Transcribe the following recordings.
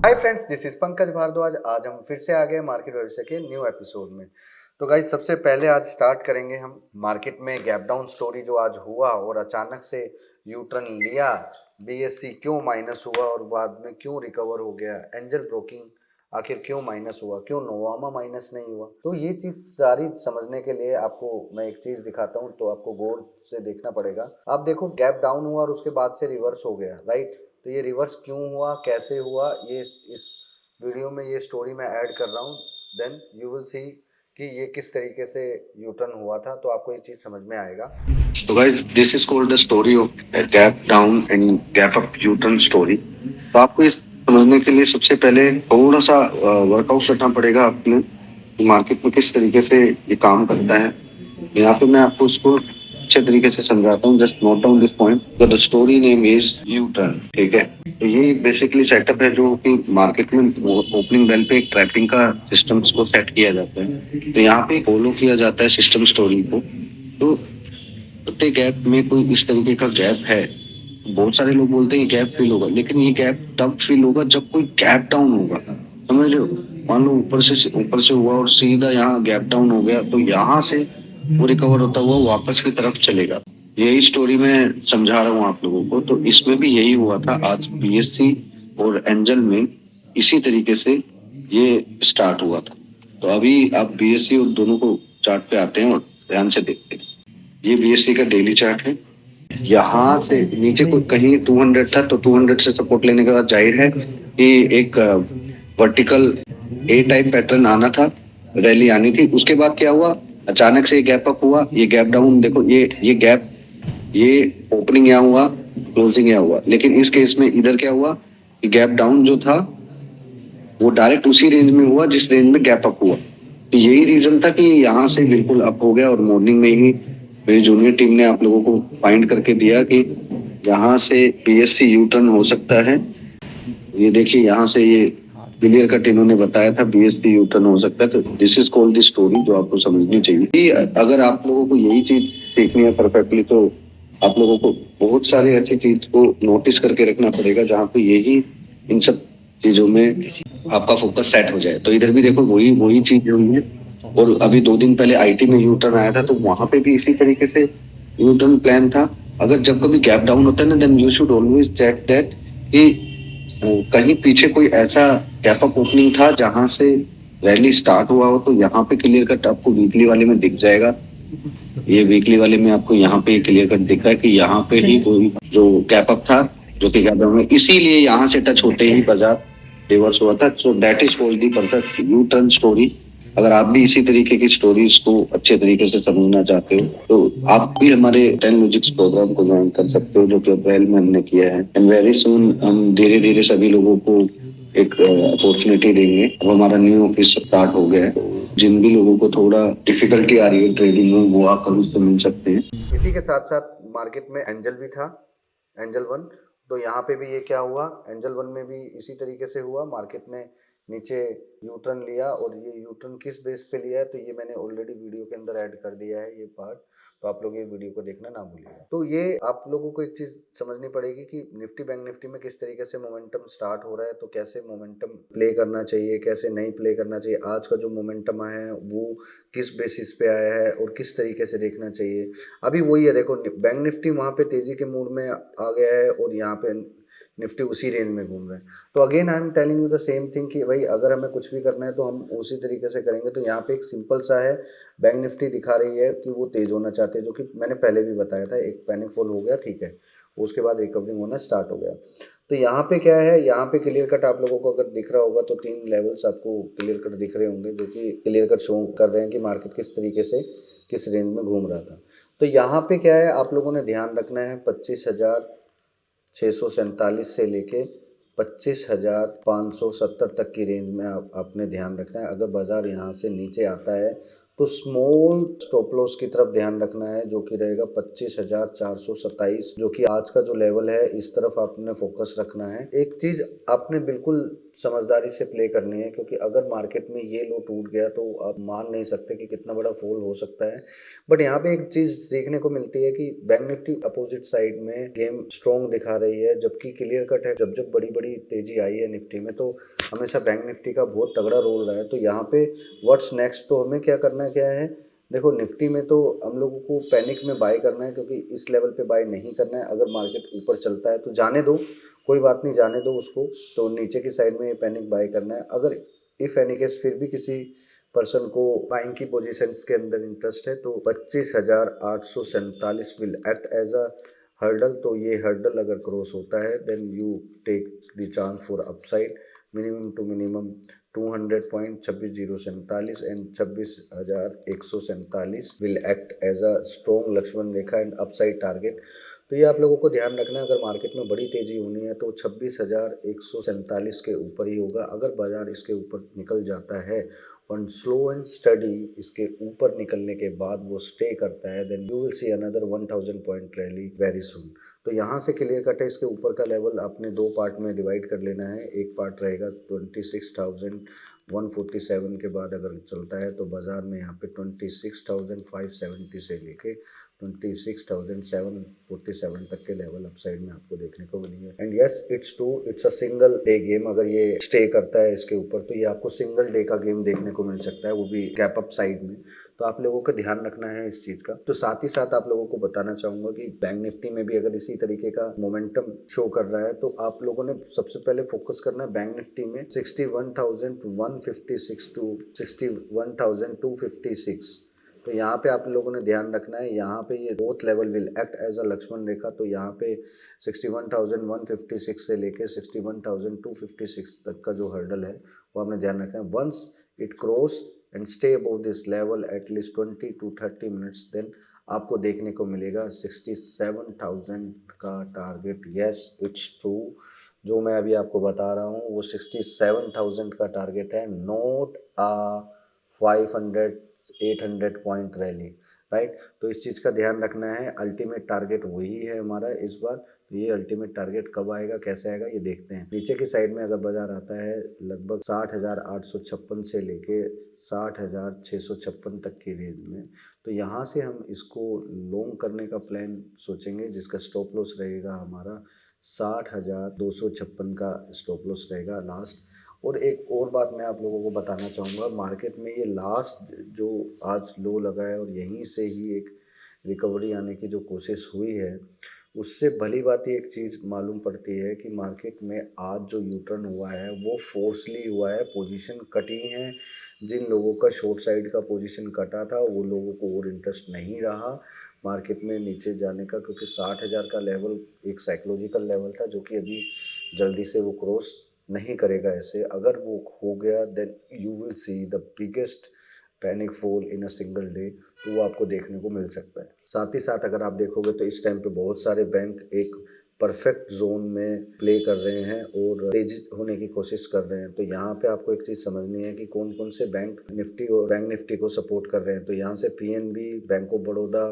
Hi friends, this is Pankaj Bhardwaj. आज हम फिर से आ गए मार्केट भविष्य के न्यू एपिसोड में। तो गाइज, सबसे पहले आज स्टार्ट करेंगे हम मार्केट में गैप डाउन स्टोरी जो आज हुआ और अचानक से यू टर्न लिया। बीएससी क्यों माइनस हुआ और बाद में क्यों रिकवर हो गया। एंजल ब्रोकिंग आखिर क्यों माइनस हुआ, क्यों नोवामा माइनस नहीं हुआ। तो ये चीज सारी समझने के लिए आपको मैं एक चीज दिखाता हूँ, तो आपको गौर से देखना पड़ेगा। आप देखो, गैप डाउन हुआ और उसके बाद से रिवर्स हो गया, राइट। तो ये रिवर्स क्यों हुआ, कैसे हुआ, ये इस वीडियो में ये स्टोरी मैं ऐड कर रहा हूँ। देन यू विल सी कि ये किस तरीके से यू टर्न हुआ था, तो आपको ये चीज समझ में आएगा। So guys, this is called the story of a gap down and gap up U-turn story. तो आपको इस समझने के लिए सबसे पहले थोड़ा सा वर्कआउट करना पड़ेगा अपने मार्केट में किस तरीके से ये काम करता है। यहाँ पे मैं आपको इसको अच्छे तरीके से समझाता हूँ। Just note down this point. The story name is U turn. ठीक है, तो ये बेसिकली सेटअप है जो कि मार्केट में ओपनिंग बेल पे एक ट्रैपिंग का सिस्टम को सेट किया जाता है। तो यहाँ पे फॉलो किया जाता है सिस्टम स्टोरी को। तो प्रत्येक गैप में कोई इस तरीके का गैप है। बहुत सारे लोग बोलते हैं गैप फील होगा, लेकिन ये गैप तब फील होगा जब कोई गैप डाउन होगा। समझ रहे हो? मान लो ऊपर से हुआ और सीधा यहाँ गैप डाउन हो गया, तो यहाँ से वो रिकवर होता हुआ वापस की तरफ चलेगा। यही स्टोरी मैं समझा रहा हूँ आप लोगों को। तो इसमें भी यही हुआ था आज बीएससी और एंजल में। इसी तरीके से ये स्टार्ट हुआ था। तो अभी आप बीएससी और दोनों को चार्ट पे आते हैं और ध्यान से देखते हैं। ये बीएससी का डेली चार्ट है। यहाँ से नीचे कोई कहीं 200 था, तो 200 से सपोर्ट लेने के बाद जाहिर है कि एक वर्टिकल ए टाइप पैटर्न आना था, रैली आनी थी। उसके बाद क्या हुआ, अचानक से गैप अप हुआ, ये गैप डाउन। देखो ये गैप, ये ओपनिंग यहाँ हुआ, क्लोजिंग यहाँ हुआ। लेकिन इस केस में इधर क्या हुआ कि गैप डाउन जो था वो डायरेक्ट उसी रेंज में हुआ जिस रेंज में गैप अप हुआ। तो यही रीजन था कि यहाँ से बिल्कुल अप हो गया। और मॉर्निंग में ही मेरी जूनियर टीम ने आप लोगों को फाइंड करके दिया कि यहाँ से पीएससी यू टर्न हो सकता है। ये देखिए, यहाँ से ये क्लियर कट इन्होंने बताया था बीएससी यू टर्न हो सकता है। तो this is called the story जो आपको समझनी चाहिए कि अगर आप लोगों को यही चीज सीखनी है परफेक्टली, तो आप लोगों को बहुत सारी ऐसी चीज को नोटिस करके रखना पड़ेगा जहाँ पे यही इन सब चीजों में आपका फोकस सेट हो जाए। तो इधर भी देखो वही वही चीज हुई है। और अभी 2 दिन पहले आईटी में यू टर्न आया था, तो वहां पे भी इसी तरीके से यू टर्न प्लान था। अगर जब कभी गैप डाउन होता है ना, then you should always check that कि कहीं पीछे कोई ऐसा गैप अप ओपनिंग था जहां से रैली स्टार्ट हुआ हो। तो यहाँ पे क्लियर कट आपको वीकली वाले में दिख जाएगा। ये वीकली वाले में आपको यहाँ पे क्लियर कट दिख रहा है कि यहाँ पे ही कोई जो गैप अप था, जो कि गैप डाउन में, इसीलिए यहाँ से टच होते ही बाजार रिवर्स हुआ था। So that is called the perfect U turn story. अगर आप भी इसी तरीके की स्टोरीज को अच्छे तरीके से समझना चाहते हो, तो आप भी हमारे 10 लॉजिक्स प्रोग्राम को ज्वाइन कर सकते हो, जो कि अप्रैल में हमने किया है। एंड वेरी सुन हम धीरे धीरे सभी लोगों को एक अपॉर्चुनिटी देंगे। अब हमारा न्यू ऑफिस स्टार्ट हो गया है, तो जिन भी लोगों को थोड़ा डिफिकल्टी आ रही है ट्रेडिंग में, वो आकर उससे मिल सकते हैं। इसी के साथ साथ मार्केट में एंजल भी था, एंजल वन। तो यहाँ पे भी ये क्या हुआ, एंजल वन में भी इसी तरीके से हुआ। मार्केट ने नीचे यू टर्न लिया, और ये यू टर्न किस बेस पे लिया है तो ये मैंने ऑलरेडी वीडियो के अंदर ऐड कर दिया है, ये पार्ट। तो आप लोग ये वीडियो को देखना ना भूलिएगा। तो ये आप लोगों को एक चीज समझनी पड़ेगी कि निफ्टी बैंक निफ्टी में किस तरीके से मोमेंटम स्टार्ट हो रहा है, तो कैसे मोमेंटम प्ले करना चाहिए, कैसे नहीं प्ले करना चाहिए। आज का जो मोमेंटम है वो किस बेसिस पे आया है और किस तरीके से देखना चाहिए। अभी वही है, देखो बैंक निफ्टी वहाँ पे तेजी के मूड में आ गया है और यहाँ पे निफ्टी उसी रेंज में घूम रहे हैं। तो again I am telling you the same thing कि भाई अगर हमें कुछ भी करना है तो हम उसी तरीके से करेंगे। तो यहाँ पे एक सिंपल सा है, बैंक निफ्टी दिखा रही है कि वो तेज होना चाहते हैं, जो कि मैंने पहले भी बताया था। एक पैनिक फॉल हो गया, ठीक है, उसके बाद रिकवरिंग होना स्टार्ट हो गया। तो यहाँ पे क्या है, यहाँ पे क्लियर कट आप लोगों को अगर दिख रहा होगा तो 3 लेवल्स आपको क्लियर कट दिख रहे होंगे, जो कि क्लियर कट शो कर रहे हैं कि मार्केट किस तरीके से किस रेंज में घूम रहा था। तो यहाँ पे क्या है, आप लोगों ने ध्यान रखना है 25,647 से लेके 25,570 तक की रेंज में आपने ध्यान रखना है। अगर बाजार यहाँ से नीचे आता है तो स्मॉल स्टॉप लॉस की तरफ ध्यान रखना है, जो कि रहेगा 25,427, जो कि आज का जो लेवल है, इस तरफ आपने फोकस रखना है। एक चीज आपने बिल्कुल समझदारी से प्ले करनी है, क्योंकि अगर मार्केट में ये लो टूट गया तो आप मान नहीं सकते कि कितना बड़ा फॉल हो सकता है। बट यहाँ पे एक चीज़ देखने को मिलती है कि बैंक निफ्टी अपोजिट साइड में गेम स्ट्रॉन्ग दिखा रही है, जबकि क्लियर कट है जब जब बड़ी बड़ी तेजी आई है निफ्टी में तो हमेशा बैंक निफ्टी का बहुत तगड़ा रोल रहा है। तो यहाँ पे व्हाट्स नेक्स्ट, तो हमें क्या करना है, क्या है, देखो निफ्टी में तो हम लोगों को पैनिक में बाय करना है, क्योंकि इस लेवल पे बाय नहीं करना है। अगर मार्केट ऊपर चलता है तो जाने दो, कोई बात नहीं, जाने दो उसको। तो नीचे की साइड में पैनिक बाय करना है। अगर इफ एनी केस फिर भी किसी पर्सन को बाइंग की पोजीशंस के अंदर इंटरेस्ट है तो 25,847 will act as a hurdle. तो ये हर्डल अगर क्रॉस होता है then you take the chance for upside. Minimum to minimum 200 point 26,047 and 26,147 will act as a strong Lakshman rekha and upside target. तो ये आप लोगों को ध्यान रखना है। अगर मार्केट में बड़ी तेजी होनी है तो 26,147 के ऊपर ही होगा। अगर बाजार इसके ऊपर निकल जाता है और स्लो एंड स्टडी इसके ऊपर निकलने के बाद वो स्टे करता है then you will see another 1000 point rally very soon. तो यहाँ से क्लियर कट है, इसके ऊपर का लेवल आपने दो पार्ट में डिवाइड कर लेना है। एक पार्ट रहेगा 26,147 के बाद अगर चलता है तो बाजार में यहाँ पे 26,570 से लेके 26,747 तक के लेवल अपसाइड में आपको देखने को मिलेंगे। And yes it's true, it's a single day game. अगर ये स्टे करता है इसके ऊपर तो ये आपको सिंगल डे का गेम देखने को मिल सकता है, वो भी गैप अप साइड में। तो आप लोगों को ध्यान रखना है इस चीज़ का। तो साथ ही साथ आप लोगों को बताना चाहूँगा कि बैंक निफ्टी में भी अगर इसी तरीके का मोमेंटम शो कर रहा है तो आप लोगों ने सबसे पहले फोकस करना है बैंक निफ्टी में 61,156 टू 61,256। तो यहाँ पे आप लोगों ने ध्यान रखना है। यहाँ पे ये both level will act as a Lakshman Rekha. तो यहाँ पे 61,156 से लेके 61,256 तक का जो हर्डल है वो आपने ध्यान रखना है। Once it cross and stay above this level at least 20 to 30 minutes then आपको देखने को मिलेगा 67,000 का टारगेट। यस इट्स ट्रू, जो मैं अभी आपको बता रहा हूँ वो 67,000 का टारगेट है, not a 500-800 point rally, right. तो इस चीज़ का ध्यान रखना है। अल्टीमेट टारगेट वही है हमारा इस बार। तो ये अल्टीमेट टारगेट कब आएगा, कैसे आएगा, ये देखते हैं। नीचे की साइड में अगर बाजार आता है लगभग 60,856 से लेके 60,656 तक की रेंज में, तो यहाँ से हम इसको लॉन्ग करने का प्लान सोचेंगे, जिसका स्टॉप लॉस रहेगा हमारा 60,256 का स्टॉप लॉस रहेगा लास्ट। और एक और बात मैं आप लोगों को बताना चाहूँगा, मार्केट में ये लास्ट जो आज लो लगा है और यहीं से ही एक रिकवरी आने की जो कोशिश हुई है, उससे भली बात ही एक चीज़ मालूम पड़ती है कि मार्केट में आज जो यू टर्न हुआ है वो फोर्सली हुआ है, पोजीशन कटी हैं। जिन लोगों का शॉर्ट साइड का पोजीशन कटा था वो लोगों को और इंटरेस्ट नहीं रहा मार्केट में नीचे जाने का, क्योंकि 60,000 का लेवल एक साइकोलॉजिकल लेवल था जो कि अभी जल्दी से वो क्रॉस नहीं करेगा। ऐसे अगर वो हो गया then you will see the biggest panic fall in a single day, तो वो आपको देखने को मिल सकता है। साथ ही साथ अगर आप देखोगे तो इस टाइम पे बहुत सारे बैंक एक परफेक्ट जोन में प्ले कर रहे हैं और तेजी होने की कोशिश कर रहे हैं। तो यहाँ पे आपको एक चीज़ समझनी है कि कौन कौन से बैंक निफ्टी और बैंक निफ्टी को सपोर्ट कर रहे हैं। तो यहाँ से पीएनबी, बैंक ऑफ बड़ौदा,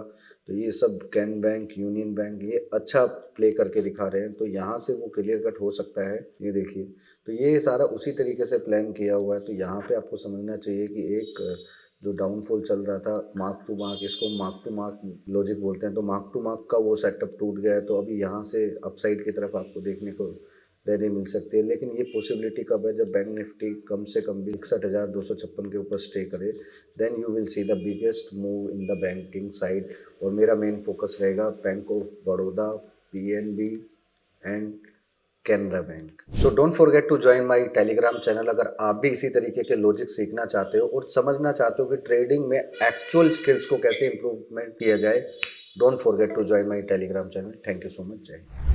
तो ये सब कैन बैंक, यूनियन बैंक, ये अच्छा प्ले करके दिखा रहे हैं। तो यहाँ से वो क्लियर कट हो सकता है, ये देखिए। तो ये सारा उसी तरीके से प्लान किया हुआ है। तो यहाँ पे आपको समझना चाहिए कि एक जो डाउनफॉल चल रहा था मार्क टू मार्क, इसको मार्क टू मार्क लॉजिक बोलते हैं, तो मार्क टू मार्क का वो सेटअप टूट गया है। तो अभी यहाँ से अपसाइड की तरफ आपको देखने को रैली मिल सकती है। लेकिन ये पॉसिबिलिटी कब है, जब बैंक निफ्टी कम से कम भी 61,256 के ऊपर स्टे करे, then you will see the biggest move in the banking side. और मेरा मेन फोकस रहेगा bank of Baroda, PNB and Canara bank. So don't forget to join my Telegram channel. अगर आप भी इसी तरीके के लॉजिक सीखना चाहते हो और समझना चाहते हो कि ट्रेडिंग में एक्चुअल स्किल्स को कैसे इंप्रूवमेंट किया जाए, don't forget to join my Telegram channel. Thank you so much. जय हिंद।